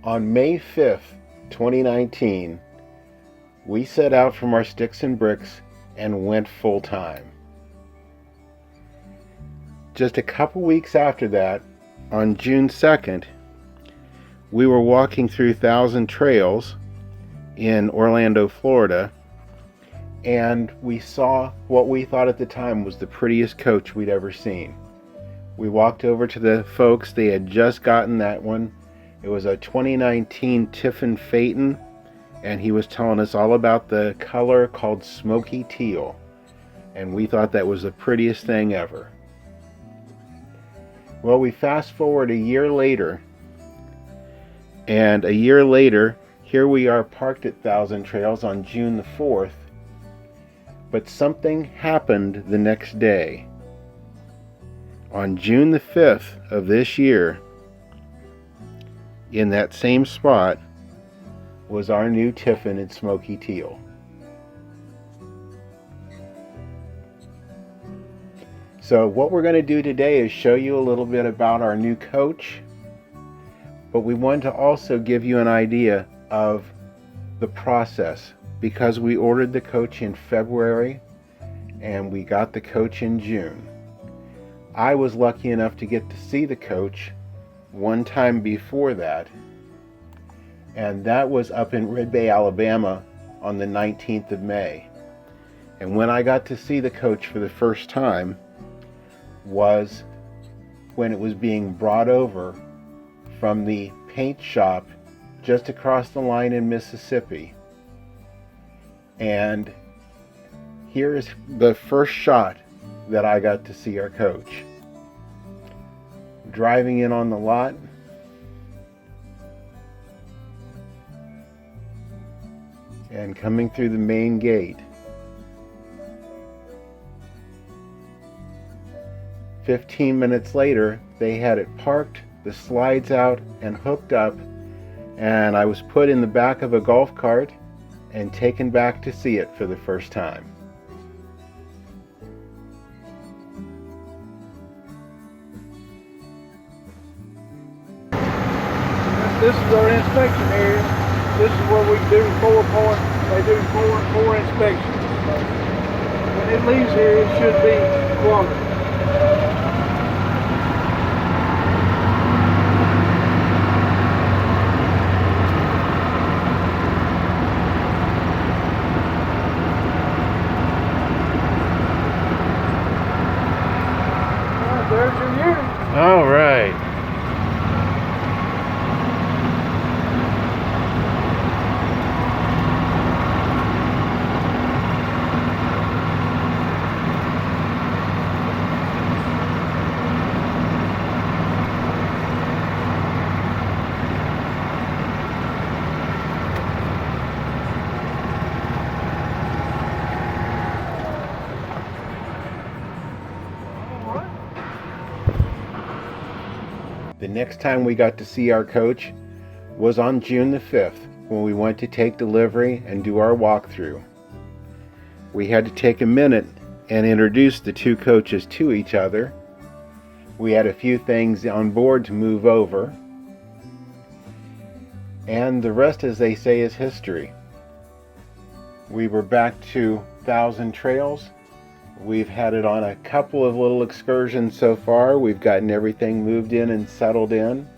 On May 5th, 2019, we set out from our sticks and bricks and went full time. Just a couple weeks after that, on June 2nd, we were walking through Thousand Trails in Orlando, Florida, and we saw what we thought at the time was the prettiest coach we'd ever seen. We walked over to the folks. They had just gotten that one. It was a 2019 Tiffin Phaeton, and he was telling us all about the color called Smokey Teal, and we thought that was the prettiest thing ever. Well, we fast forward a year later, and a year later, here we are parked at Thousand Trails on June the 4th, but something happened the next day. On June the 5th of this year, in that same spot, was our new Tiffin in Smokey Teal. So what we're going to do today is show you a little bit about our new coach, but we want to also give you an idea of the process, because we ordered the coach in February and we got the coach in June. I was lucky enough to get to see the coach one time before that, and that was up in Red Bay, Alabama on the 19th of May. And when I got to see the coach for the first time was when it was being brought over from the paint shop just across the line in Mississippi. And here's the first shot that I got to see our coach. Driving in on the lot, and coming through the main gate. 15 minutes later, they had it parked, the slides out, and hooked up, and I was put in the back of a golf cart and taken back to see it for the first time. This is our inspection area. This is where we do they do four inspections. So when it leaves here, it should be quality. Well, there's your unit. All right. The next time we got to see our coach was on June the 5th when we went to take delivery and do our walkthrough. We had to take a minute and introduce the two coaches to each other. We had a few things on board to move over, and the rest, as they say, is history. We were back to Thousand Trails. We've had it on a couple of little excursions so far. We've gotten everything moved in and settled in.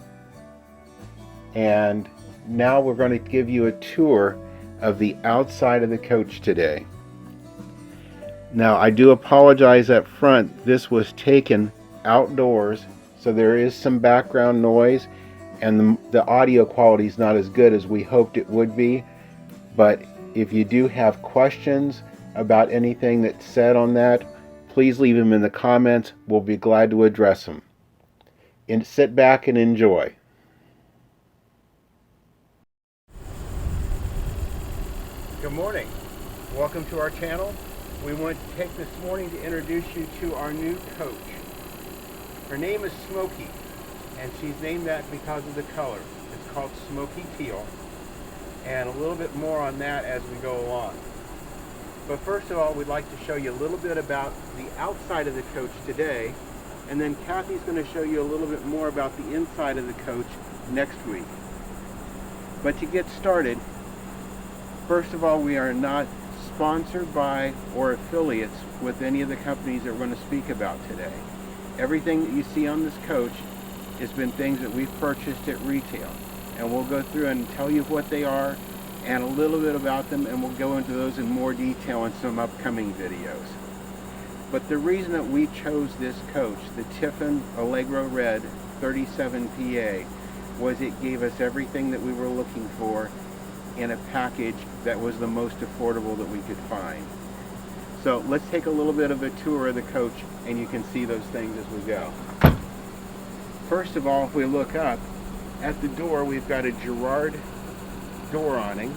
And now we're going to give you a tour of the outside of the coach today. Now, I do apologize up front. This was taken outdoors, so there is some background noise, and the audio quality is not as good as we hoped it would be. But if you do have questions about anything that's said on that, please leave them in the comments. We'll be glad to address them. And sit back and enjoy. Good morning. Welcome to our channel. We want to take this morning to introduce you to our new coach. Her name is Smokey, and she's named that because of the color. It's called Smokey Teal, and a little bit more on that as we go along. But first of all, we'd like to show you a little bit about the outside of the coach today, and then Kathy's going to show you a little bit more about the inside of the coach next week. But to get started, first of all, we are not sponsored by or affiliates with any of the companies that we're going to speak about today. Everything that you see on this coach has been things that we've purchased at retail, and we'll go through and tell you what they are and a little bit about them, and we'll go into those in more detail in some upcoming videos. But the reason that we chose this coach, the Tiffin Allegro Red 37 PA, was it gave us everything that we were looking for in a package that was the most affordable that we could find. So let's take a little bit of a tour of the coach, and you can see those things as we go. First of all, if we look up at the door, we've got a Girard door awning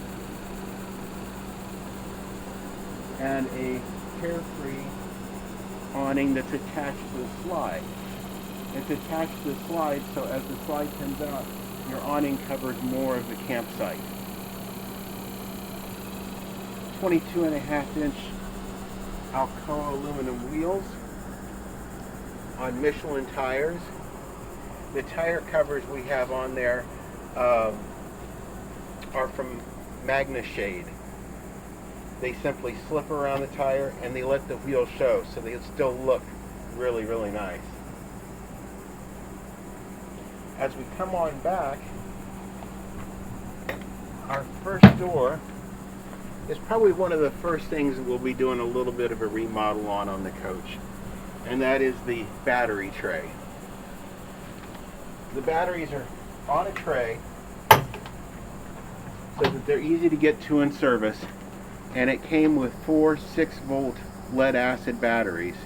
and a Carefree awning that's attached to the slide. It's attached to the slide, so as the slide comes out, your awning covers more of the campsite. 22.5-inch Alcoa aluminum wheels on Michelin tires. The tire covers we have on there are from Shade. They simply slip around the tire and they let the wheel show, so they still look really, really nice. As we come on back, our first door is probably one of the first things that we'll be doing a little bit of a remodel on the coach, and that is the battery tray. The batteries are on a tray so that they're easy to get to in service, and it came with 4 6-volt lead acid batteries.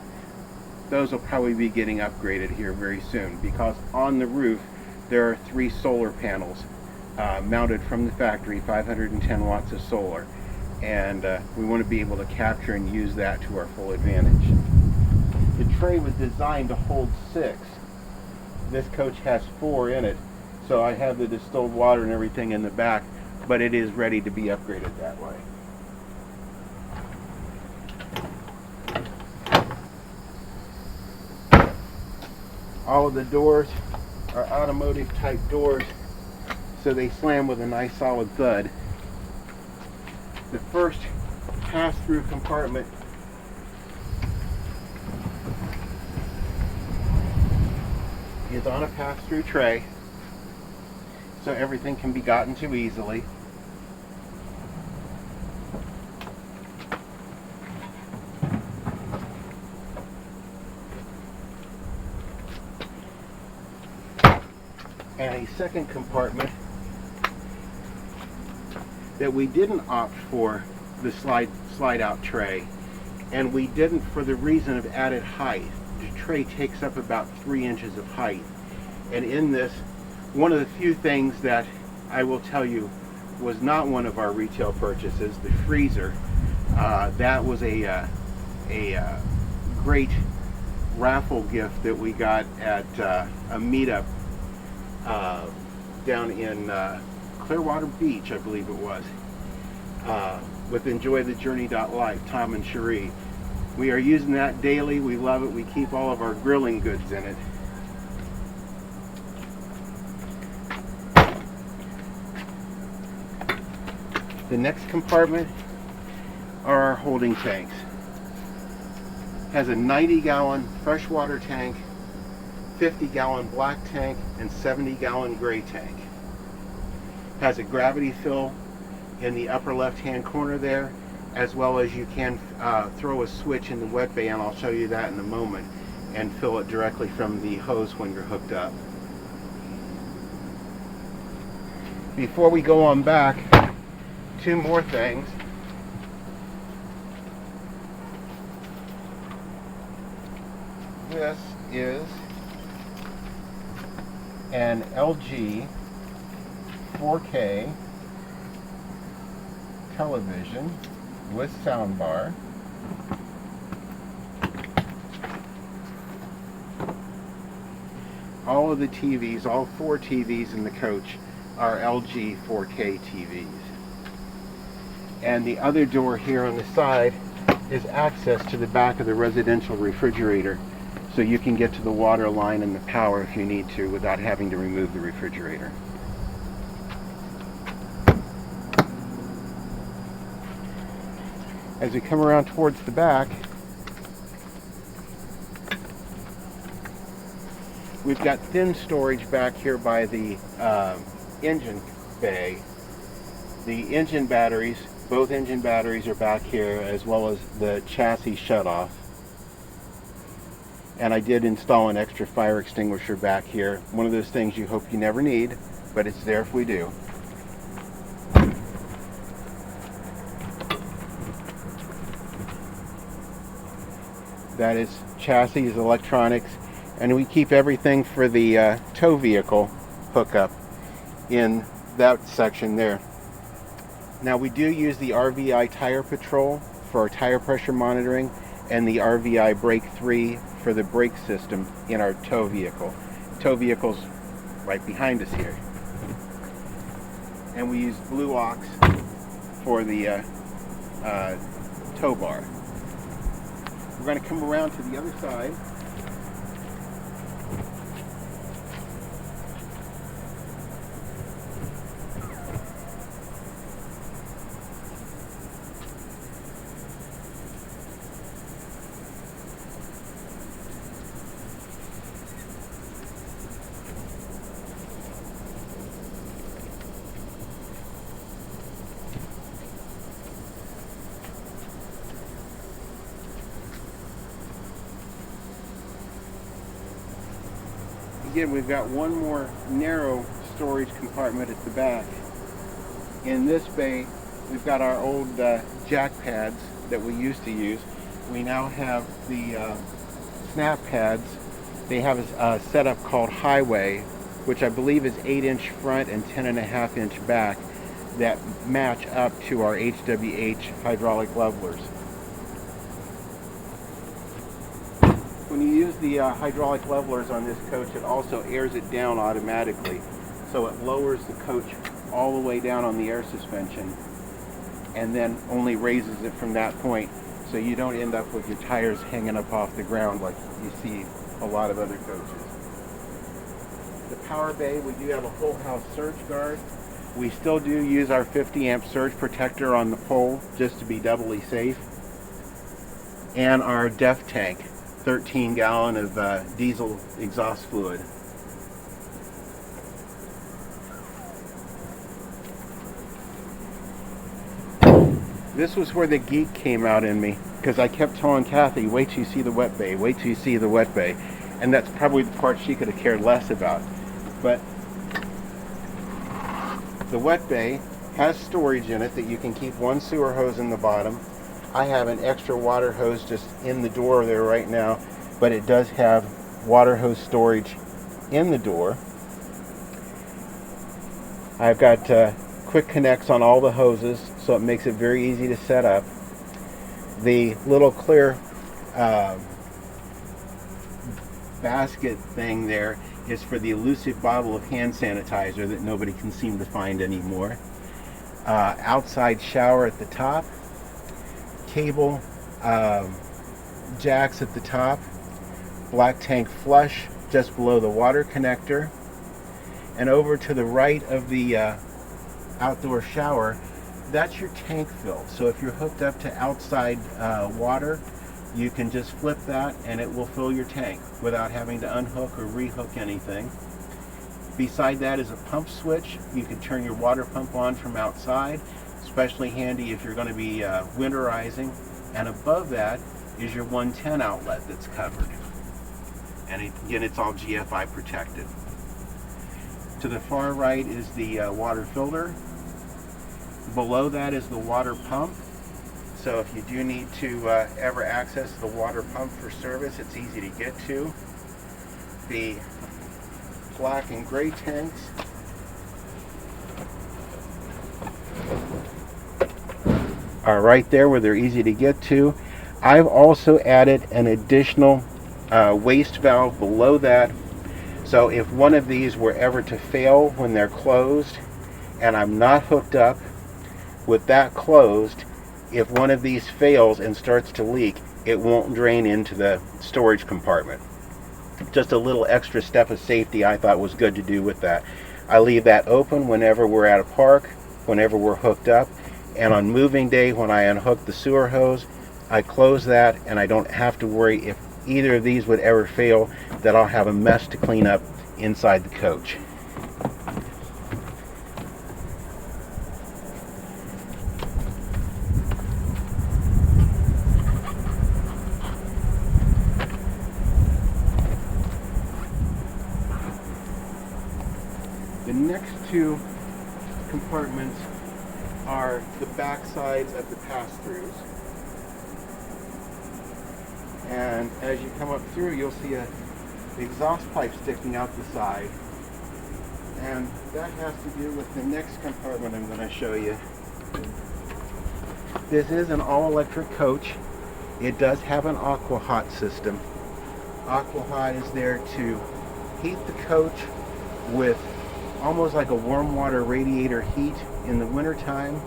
Those will probably be getting upgraded here very soon, because on the roof there are 3 solar panels mounted from the factory, 510 watts of solar, and we want to be able to capture and use that to our full advantage. The tray was designed to hold 6. This coach has 4 in it, so I have the distilled water and everything in the back, but it is ready to be upgraded that way. All of the doors are automotive type doors, so they slam with a nice solid thud. The first pass-through compartment is on a pass-through tray, so everything can be gotten to easily. And a second compartment that we didn't opt for the slide out tray, and we didn't for the reason of added height. The tray takes up about 3 inches of height, and in this, one of the few things that I will tell you was not one of our retail purchases, the freezer. That was a great raffle gift that we got at a meetup down in Clearwater Beach, I believe it was, with EnjoyTheJourney.life, Tom and Cherie. We are using that daily. We love it. We keep all of our grilling goods in it. The next compartment are our holding tanks. Has a 90-gallon freshwater tank, 50-gallon black tank, and 70-gallon gray tank. Has a gravity fill in the upper left-hand corner there, as well as you can throw a switch in the wet bay, and I'll show you that in a moment, and fill it directly from the hose when you're hooked up. Before we go on back, 2 more things. This is an LG 4K television with soundbar. All of the TVs, all 4 TVs in the coach are LG 4K TVs. And the other door here on the side is access to the back of the residential refrigerator, so you can get to the water line and the power if you need to without having to remove the refrigerator. As we come around towards the back, we've got thin storage back here by the engine bay. The engine batteries, both engine batteries are back here, as well as the chassis shutoff. And I did install an extra fire extinguisher back here. One of those things you hope you never need, but it's there if we do. That is chassis, electronics, and we keep everything for the tow vehicle hookup in that section there. Now we do use the RVI Tire Patrol for our tire pressure monitoring and the RVI Brake 3 for the brake system in our tow vehicle. Tow vehicle's right behind us here. And we use Blue Ox for the tow bar. We're going to come around to the other side. Again, we've got one more narrow storage compartment at the back. In this bay, we've got our old jack pads that we used to use. We now have the snap pads. They have a setup called Highway, which I believe is 8-inch front and 10.5-inch back, that match up to our HWH hydraulic levelers. When you use the hydraulic levelers on this coach, it also airs it down automatically. So it lowers the coach all the way down on the air suspension and then only raises it from that point, so you don't end up with your tires hanging up off the ground like you see a lot of other coaches. The power bay, we do have a full house surge guard. We still do use our 50 amp surge protector on the pole just to be doubly safe. And our DEF tank, 13 gallon of diesel exhaust fluid. This was where the geek came out in me, because I kept telling Kathy, wait till you see the wet bay, wait till you see the wet bay. And that's probably the part she could have cared less about. But the wet bay has storage in it that you can keep one sewer hose in the bottom. I have an extra water hose just in the door there right now, but it does have water hose storage in the door. I've got quick connects on all the hoses, so it makes it very easy to set up. The little clear basket thing there is for the elusive bottle of hand sanitizer that nobody can seem to find anymore. Outside shower at the top. Cable jacks at the top, black tank flush just below the water connector, and over to the right of the outdoor shower, that's your tank fill. So if you're hooked up to outside water, you can just flip that and it will fill your tank without having to unhook or rehook anything. Beside that is a pump switch. You can turn your water pump on from outside. Especially handy if you're going to be winterizing. And above that is your 110 outlet that's covered. And again, it's all GFI protected. To the far right is the water filter. Below that is the water pump. So if you do need to ever access the water pump for service, it's easy to get to. The black and gray tanks are right there where they're easy to get to. I've also added an additional waste valve below that, so if one of these were ever to fail when they're closed and I'm not hooked up with that closed, if one of these fails and starts to leak, it won't drain into the storage compartment. Just a little extra step of safety I thought was good to do with that. I leave that open whenever we're at a park, whenever we're hooked up, and on moving day when I unhook the sewer hose, I close that, and I don't have to worry if either of these would ever fail that I'll have a mess to clean up inside the coach. The next two compartments are the back sides of the pass-throughs. And as you come up through, you'll see a exhaust pipe sticking out the side. And that has to do with the next compartment I'm going to show you. This is an all-electric coach. It does have an aquahot system. Aquahot is there to heat the coach with almost like a warm water radiator heat in the wintertime,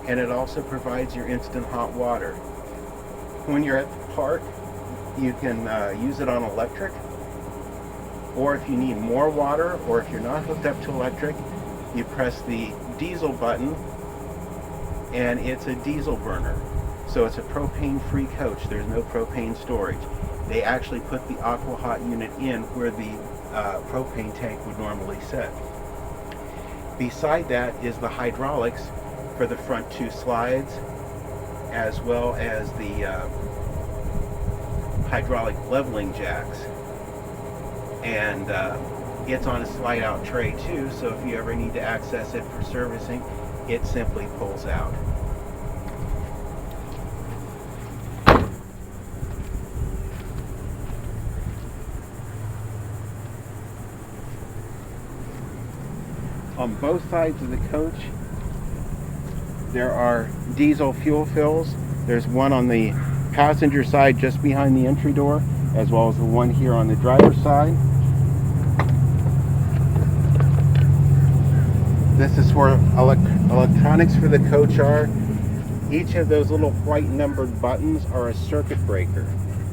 and it also provides your instant hot water. When you're at the park, you can use it on electric, or if you need more water, or if you're not hooked up to electric, you press the diesel button, and it's a diesel burner. So it's a propane-free coach. There's no propane storage. They actually put the aquahot unit in where the propane tank would normally sit. Beside that is the hydraulics for the front two slides, as well as the hydraulic leveling jacks. And it's on a slide out tray too, so if you ever need to access it for servicing, it simply pulls out. On both sides of the coach, there are diesel fuel fills. There's one on the passenger side just behind the entry door, as well as the one here on the driver's side. This is where electronics for the coach are. Each of those little white numbered buttons are a circuit breaker.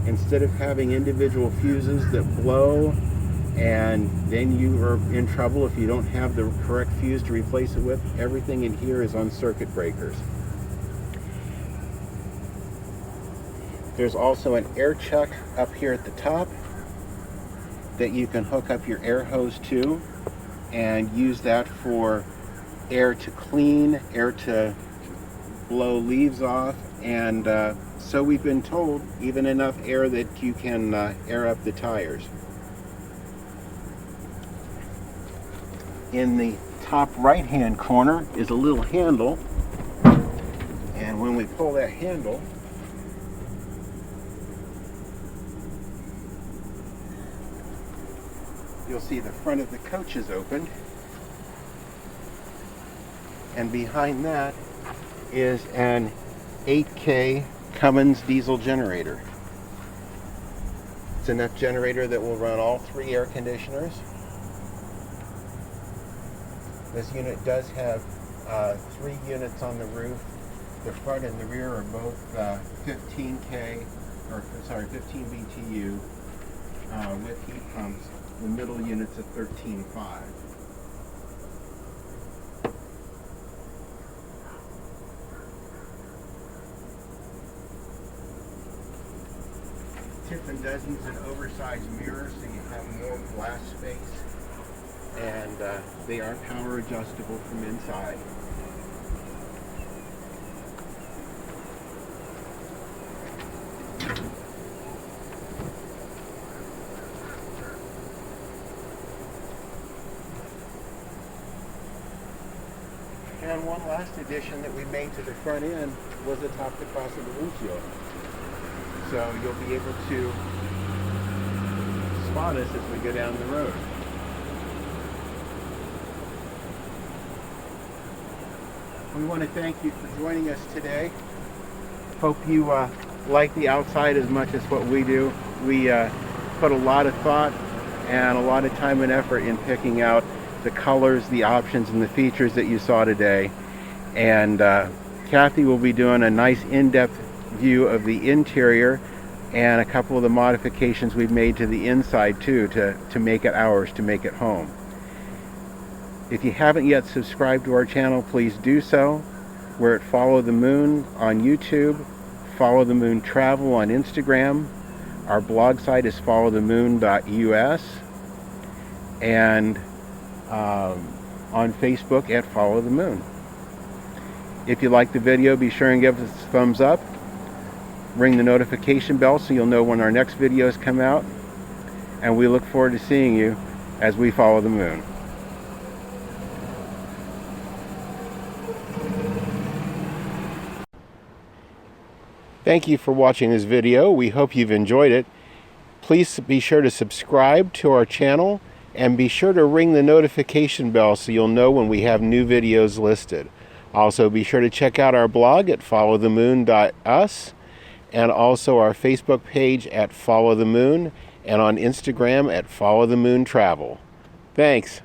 Instead of having individual fuses that blow and then you are in trouble if you don't have the correct fuse to replace it with, everything in here is on circuit breakers. There's also an air chuck up here at the top that you can hook up your air hose to and use that for air to clean, air to blow leaves off, and so we've been told, even enough air that you can air up the tires. In the top right hand corner is a little handle, and when we pull that handle, you'll see the front of the coach is open, and behind that is an 8K Cummins diesel generator. It's enough generator that will run all 3 air conditioners. This unit does have 3 units on the roof. The front and the rear are both 15 BTU with heat pumps. The middle unit's a 13.5. Tiffin does use an oversized mirror, so you have more glass space, and they are power adjustable from inside. And one last addition that we made to the front end was the top across of the windshield. So you'll be able to spot us as we go down the road. We want to thank you for joining us today. Hope you like the outside as much as what we do. We put a lot of thought and a lot of time and effort in picking out the colors, the options, and the features that you saw today. And Kathy will be doing a nice in-depth view of the interior and a couple of the modifications we've made to the inside too, to make it ours, to make it home. If you haven't yet subscribed to our channel, please do so. We're at Follow the Moon on YouTube, Follow the Moon Travel on Instagram. Our blog site is followthemoon.us, and on Facebook at Follow the Moon. If you like the video, be sure and give us a thumbs up. Ring the notification bell so you'll know when our next videos come out. And we look forward to seeing you as we follow the moon. Thank you for watching this video. We hope you've enjoyed it. Please be sure to subscribe to our channel and be sure to ring the notification bell so you'll know when we have new videos listed. Also, be sure to check out our blog at followthemoon.us and also our Facebook page at Follow the Moon and on Instagram at Follow the Moon Travel. Thanks.